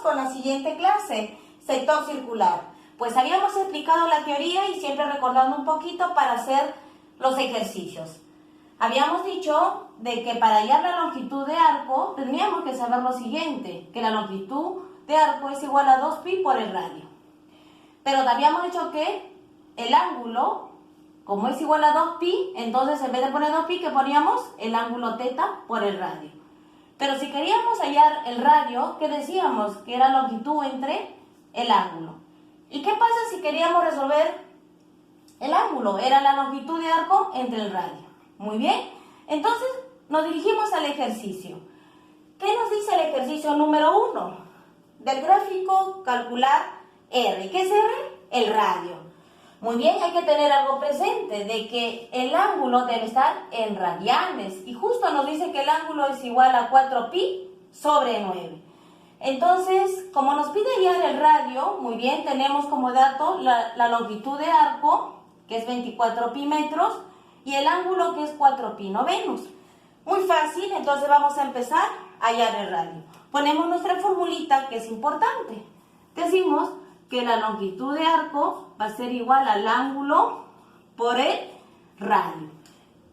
con la siguiente clase, sector circular. Pues habíamos explicado la teoría y siempre recordando un poquito para hacer los ejercicios. Habíamos dicho de que para hallar la longitud de arco tendríamos que saber lo siguiente, que la longitud de arco es igual a 2pi por el radio. Pero habíamos dicho que el ángulo, como es igual a 2pi, entonces en vez de poner 2pi, que poníamos el ángulo teta por el radio. Pero si queríamos hallar el radio, ¿qué decíamos? Que era longitud entre el ángulo. ¿Y qué pasa si queríamos resolver el ángulo? Era la longitud de arco entre el radio. Muy bien. Entonces nos dirigimos al ejercicio. ¿Qué nos dice el ejercicio número 1? Del gráfico calcular R. ¿Qué es R? El radio. Muy bien, hay que tener algo presente, de que el ángulo debe estar en radianes. Y justo nos dice que el ángulo es igual a 4pi sobre 9. Entonces, como nos pide hallar el radio, muy bien, tenemos como dato la longitud de arco, que es 24pi metros, y el ángulo, que es 4pi novenos. Muy fácil, entonces vamos a empezar a hallar el radio. Ponemos nuestra formulita, que es importante. Decimos que la longitud de arco va a ser igual al ángulo por el radio.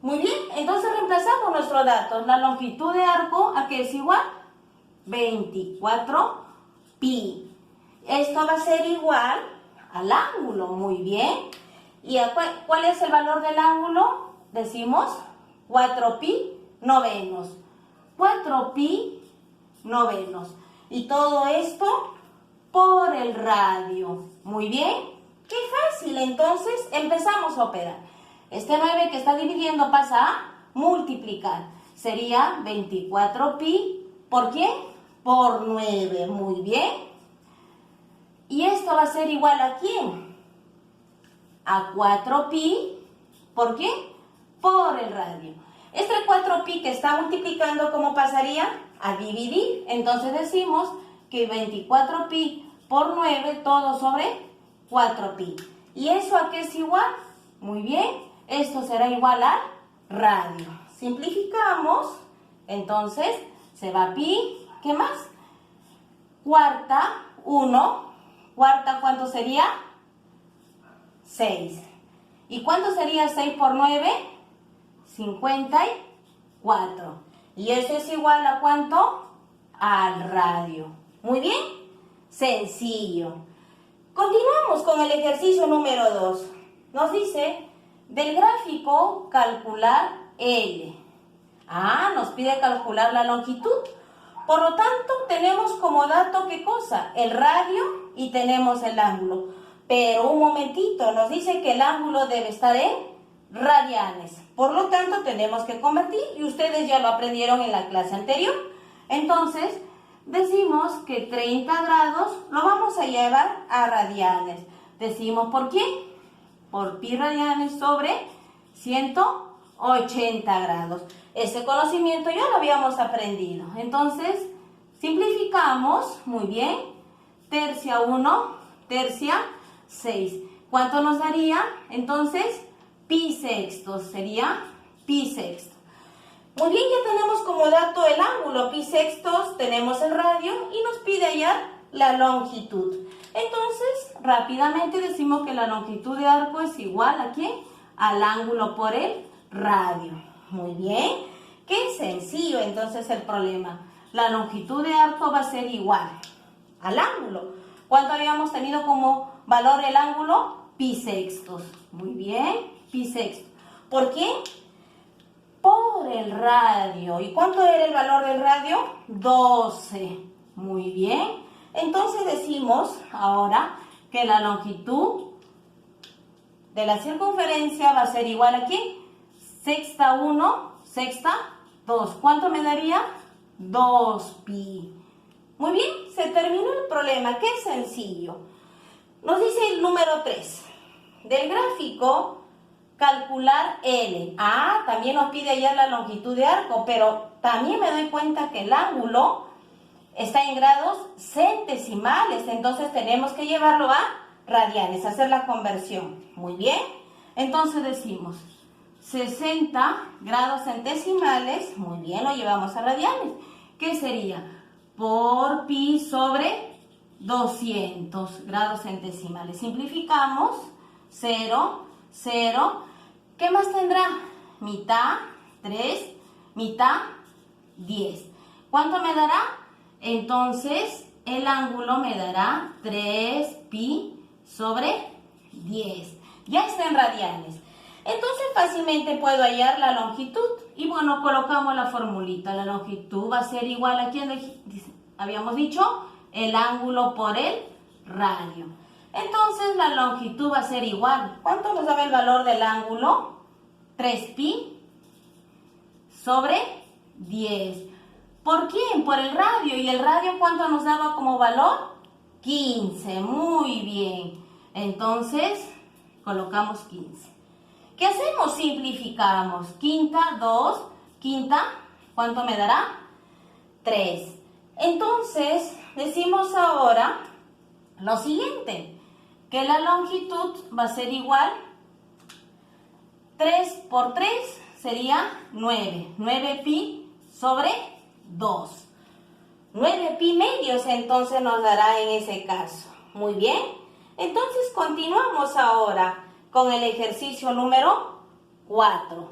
Muy bien, entonces reemplazamos nuestros datos. La longitud de arco, ¿a qué es igual? 24pi. Esto va a ser igual al ángulo, muy bien. ¿Y cuál es el valor del ángulo? Decimos 4pi novenos. 4pi novenos. Y todo esto por el radio. Muy bien. ¡Qué fácil! Entonces empezamos a operar. Este 9 que está dividiendo pasa a multiplicar. Sería 24pi. ¿Por qué? Por 9. Muy bien. Y esto va a ser igual a ¿quién? A 4pi. ¿Por qué? Por el radio. Este 4pi que está multiplicando, ¿cómo pasaría? A dividir. Entonces decimos que 24pi por 9, todo sobre 4pi. ¿Y eso a qué es igual? Muy bien, esto será igual al radio. Simplificamos, entonces se va pi, ¿qué más? Cuarta, 1. Cuarta, ¿cuánto sería? 6. ¿Y cuánto sería 6 por 9? 54. ¿Y eso es igual a cuánto? Al radio. Muy bien, sencillo. Continuamos con el ejercicio número 2. Nos dice, del gráfico calcular L. Nos pide calcular la longitud. Por lo tanto, tenemos como dato, ¿qué cosa? El radio y tenemos el ángulo. Pero un momentito, nos dice que el ángulo debe estar en radianes. Por lo tanto, tenemos que convertir y ustedes ya lo aprendieron en la clase anterior. Entonces, decimos que 30 grados lo vamos a llevar a radianes. Decimos, ¿por qué? Por pi radianes sobre 180 grados. Ese conocimiento ya lo habíamos aprendido. Entonces, simplificamos, muy bien. Tercia 1, tercia 6. ¿Cuánto nos daría? Entonces, pi sextos. Sería pi sexto. Muy bien, ya tenemos como dato el ángulo, pi sextos, tenemos el radio y nos pide hallar la longitud. Entonces, rápidamente decimos que la longitud de arco es igual ¿a quién? Al ángulo por el radio. Muy bien, qué sencillo entonces el problema. La longitud de arco va a ser igual al ángulo. ¿Cuánto habíamos tenido como valor el ángulo? Pi sextos. Muy bien, pi sextos. ¿Por qué? Por el radio. ¿Y cuánto era el valor del radio? 12. Muy bien. Entonces decimos ahora que la longitud de la circunferencia va a ser igual a ¿quién? Sexta 1, sexta 2. ¿Cuánto me daría? 2pi. Muy bien, se terminó el problema. Qué sencillo. Nos dice el número 3. Del gráfico calcular L. También nos pide hallar la longitud de arco, pero también me doy cuenta que el ángulo está en grados centesimales, entonces tenemos que llevarlo a radianes, hacer la conversión. Muy bien, entonces decimos 60 grados centesimales, muy bien, lo llevamos a radianes. ¿Qué sería? Por pi sobre 200 grados centesimales. Simplificamos, 0, 0. ¿Qué más tendrá? Mitad, 3, mitad, 10. ¿Cuánto me dará? Entonces, el ángulo me dará 3pi sobre 10. Ya está en radianes. Entonces, fácilmente puedo hallar la longitud. Y bueno, colocamos la formulita. La longitud va a ser igual a ¿quién habíamos dicho? El ángulo por el radio. Entonces, la longitud va a ser igual. ¿Cuánto nos daba el valor del ángulo? 3pi sobre 10. ¿Por quién? Por el radio. ¿Y el radio cuánto nos daba como valor? 15. Muy bien. Entonces, colocamos 15. ¿Qué hacemos? Simplificamos. Quinta, 2. Quinta, ¿cuánto me dará? 3. Entonces, decimos ahora lo siguiente. Que la longitud va a ser igual. 3 por 3 sería 9. 9pi sobre 2. 9pi medios entonces nos dará en ese caso. Muy bien. Entonces continuamos ahora con el ejercicio número 4.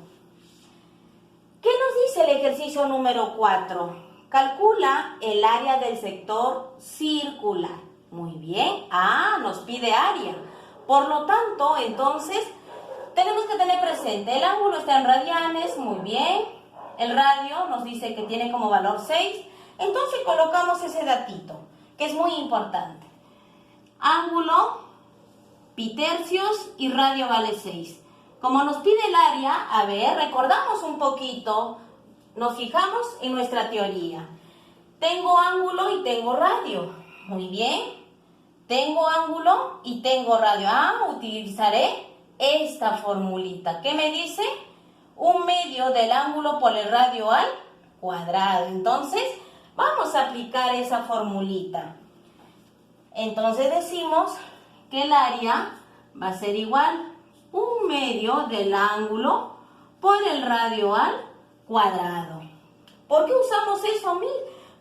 ¿Qué nos dice el ejercicio número 4? Calcula el área del sector circular. Muy bien. Nos pide área. Por lo tanto, entonces, tenemos que tener presente, el ángulo está en radianes, muy bien. El radio nos dice que tiene como valor 6. Entonces colocamos ese datito, que es muy importante. Ángulo, pi tercios y radio vale 6. Como nos pide el área, a ver, recordamos un poquito, nos fijamos en nuestra teoría. Tengo ángulo y tengo radio. Muy bien. Tengo ángulo y tengo radio. Utilizaré esta formulita. ¿Qué me dice? 1/2 del ángulo por el radio al cuadrado. Entonces, vamos a aplicar esa formulita. Entonces decimos que el área va a ser igual 1/2 del ángulo por el radio al cuadrado. ¿Por qué usamos eso,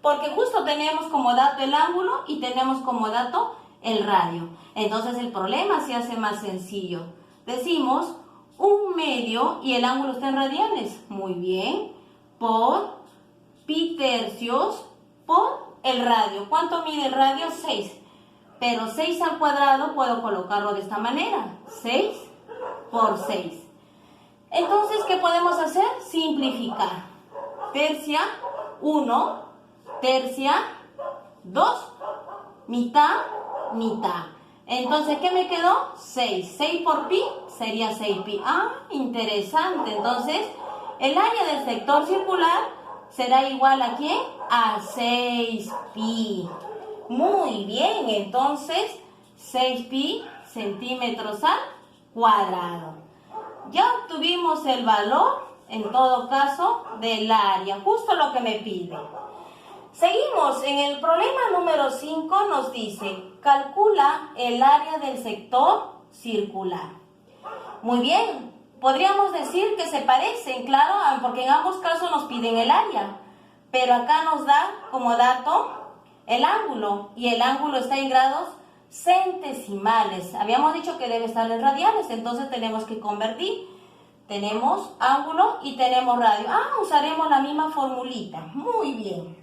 Porque justo tenemos como dato el ángulo y tenemos como dato el radio. Entonces el problema se hace más sencillo. Decimos 1/2 y el ángulo está en radianes. Muy bien. Por pi tercios por el radio. ¿Cuánto mide el radio? 6. Pero 6 al cuadrado puedo colocarlo de esta manera. 6 por 6. Entonces, ¿qué podemos hacer? Simplificar. Tercia, 1. Tercia, 2. Mitad, mitad. Entonces, ¿qué me quedó? 6. 6 por pi sería 6pi. Interesante. Entonces, el área del sector circular será igual ¿a quién? A 6pi. Muy bien. Entonces, 6pi centímetros al cuadrado. Ya obtuvimos el valor, en todo caso, del área. Justo lo que me pide. Seguimos, en el problema número 5 nos dice, calcula el área del sector circular. Muy bien, podríamos decir que se parecen, claro, porque en ambos casos nos piden el área, pero acá nos da como dato el ángulo, y el ángulo está en grados centesimales. Habíamos dicho que debe estar en radianes, entonces tenemos que convertir. Tenemos ángulo y tenemos radio. Usaremos la misma formulita. Muy bien.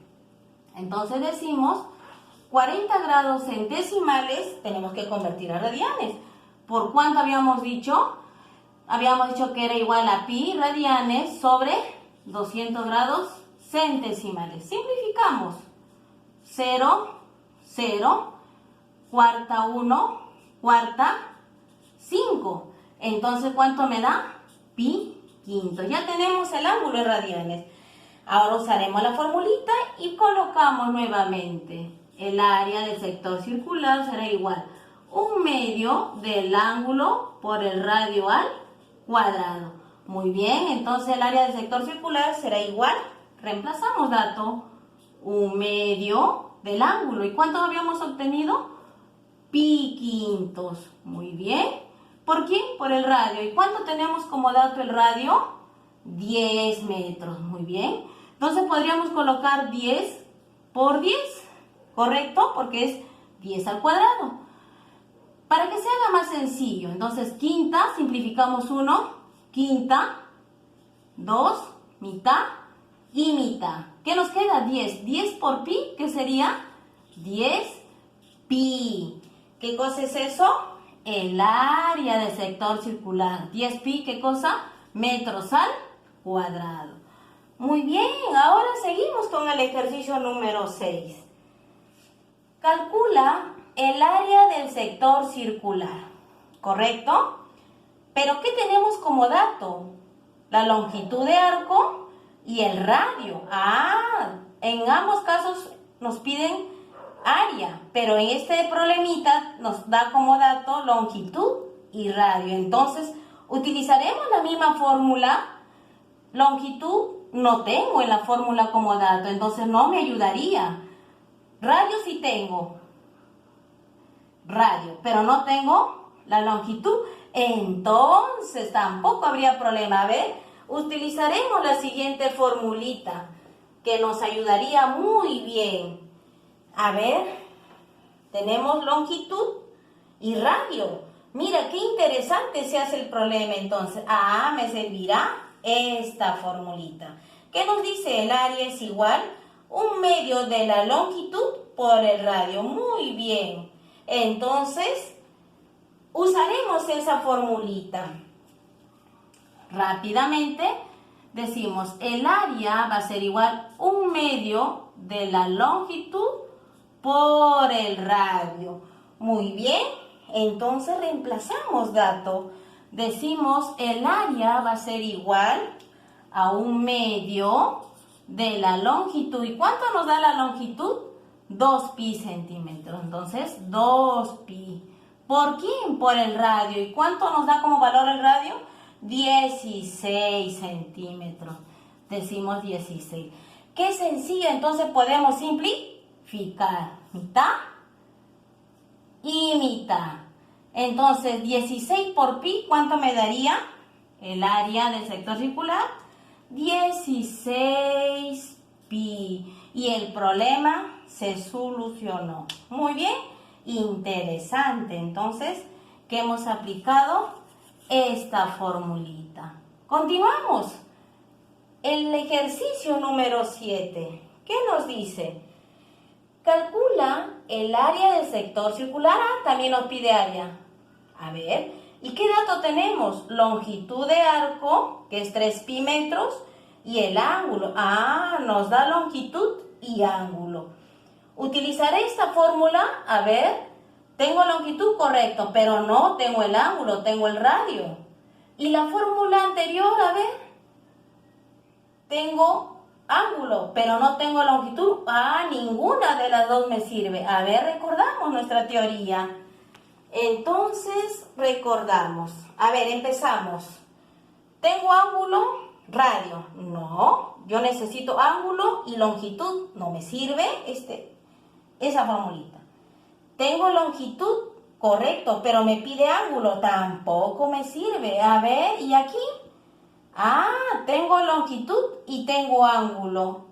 Entonces decimos 40 grados centesimales tenemos que convertir a radianes. ¿Por cuánto habíamos dicho? Habíamos dicho que era igual a pi radianes sobre 200 grados centesimales. Simplificamos. 0, 0, cuarta 1, cuarta 5. Entonces, ¿cuánto me da? Pi quinto. Ya tenemos el ángulo en radianes. Ahora usaremos la formulita y colocamos nuevamente. El área del sector circular será igual 1/2 del ángulo por el radio al cuadrado. Muy bien, entonces el área del sector circular será igual, reemplazamos dato, 1/2 del ángulo. ¿Y cuánto habíamos obtenido? Pi quintos. Muy bien. ¿Por quién? Por el radio. ¿Y cuánto tenemos como dato el radio? 10 metros. Muy bien. Entonces podríamos colocar 10 por 10, ¿correcto? Porque es 10 al cuadrado. Para que se haga más sencillo, entonces quinta, simplificamos 1, quinta, 2, mitad y mitad. ¿Qué nos queda? 10. 10 por pi, ¿qué sería? 10 pi. ¿Qué cosa es eso? El área del sector circular. 10 pi, ¿qué cosa? Metros al cuadrado. Muy bien, ahora seguimos con el ejercicio número 6. Calcula el área del sector circular, ¿correcto? Pero ¿qué tenemos como dato? La longitud de arco y el radio. En ambos casos nos piden área, pero en este problemita nos da como dato longitud y radio. Entonces, utilizaremos la misma fórmula. Longitud no tengo en la fórmula como dato, entonces no me ayudaría. Radio sí tengo. Radio, pero no tengo la longitud. Entonces tampoco habría problema. A ver, utilizaremos la siguiente formulita que nos ayudaría muy bien. A ver, tenemos longitud y radio. Mira, qué interesante se hace el problema entonces. Me servirá esta formulita. ¿Qué nos dice? El área es igual 1/2 de la longitud por el radio. Muy bien. Entonces, usaremos esa formulita. Rápidamente decimos, el área va a ser igual 1/2 de la longitud por el radio. Muy bien, entonces reemplazamos dato. Decimos, el área va a ser igual a 1/2 de la longitud. ¿Y cuánto nos da la longitud? 2 pi centímetros. Entonces, 2 pi. ¿Por quién? Por el radio. ¿Y cuánto nos da como valor el radio? 16 centímetros. Decimos 16. Qué sencillo. Entonces, podemos simplificar. Mitad y mitad. Entonces, 16 por pi, ¿cuánto me daría? El área del sector circular. 16 pi. Y el problema se solucionó. Muy bien, interesante. Entonces, ¿qué hemos aplicado? Esta formulita. Continuamos. El ejercicio número 7. ¿Qué nos dice? Calcula el área del sector circular. También nos pide área. A ver, ¿y qué dato tenemos? Longitud de arco, que es 3 pi metros, y el ángulo. Nos da longitud y ángulo. Utilizaré esta fórmula. A ver, tengo longitud, correcto, pero no tengo el ángulo, tengo el radio. Y la fórmula anterior, a ver, tengo ángulo, pero no tengo longitud. Ninguna de las dos me sirve. A ver, recordamos nuestra teoría. Entonces, recordamos. A ver, empezamos. ¿Tengo ángulo? Radio. No, yo necesito ángulo y longitud. No me sirve esa formulita. Tengo longitud, correcto, pero me pide ángulo. Tampoco me sirve. A ver, ¿y aquí? Tengo longitud y tengo ángulo.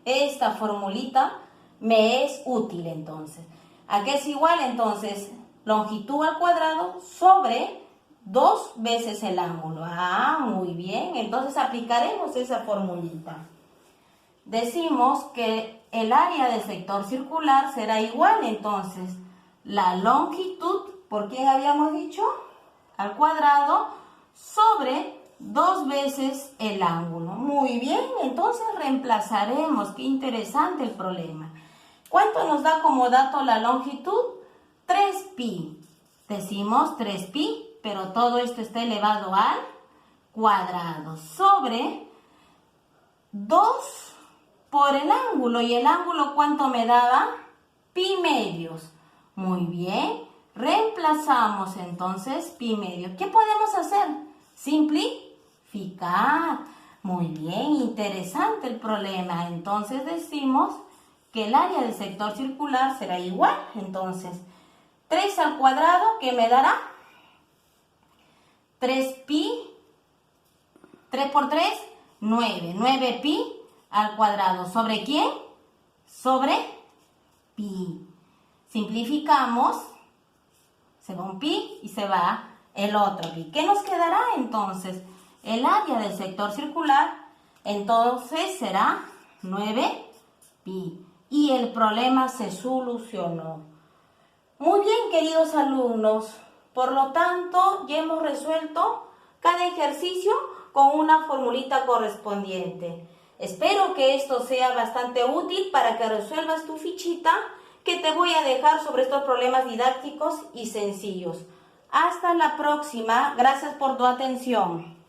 Esta formulita me es útil entonces. ¿A qué es igual entonces? Longitud al cuadrado sobre 2 veces el ángulo. Muy bien. Entonces aplicaremos esa formulita. Decimos que el área del sector circular será igual entonces la longitud, ¿por quién habíamos dicho? Al cuadrado sobre 2 veces el ángulo. Muy bien, entonces reemplazaremos. Qué interesante el problema. ¿Cuánto nos da como dato la longitud? 3 pi. Decimos 3 pi, pero todo esto está elevado al cuadrado sobre 2 por el ángulo. ¿Y el ángulo cuánto me daba? Pi medios. Muy bien. Reemplazamos entonces pi medios. ¿Qué podemos hacer? Simplificar. Muy bien, interesante el problema. Entonces decimos que el área del sector circular será igual. Entonces, 3 al cuadrado, ¿qué me dará? 3 pi. 3 por 3, 9. 9 pi al cuadrado. ¿Sobre quién? Sobre pi. Simplificamos, se va un pi y se va el otro pi. ¿Qué nos quedará entonces? El área del sector circular, entonces será 9 pi. Y el problema se solucionó. Muy bien, queridos alumnos. Por lo tanto, ya hemos resuelto cada ejercicio con una formulita correspondiente. Espero que esto sea bastante útil para que resuelvas tu fichita que te voy a dejar sobre estos problemas didácticos y sencillos. Hasta la próxima. Gracias por tu atención.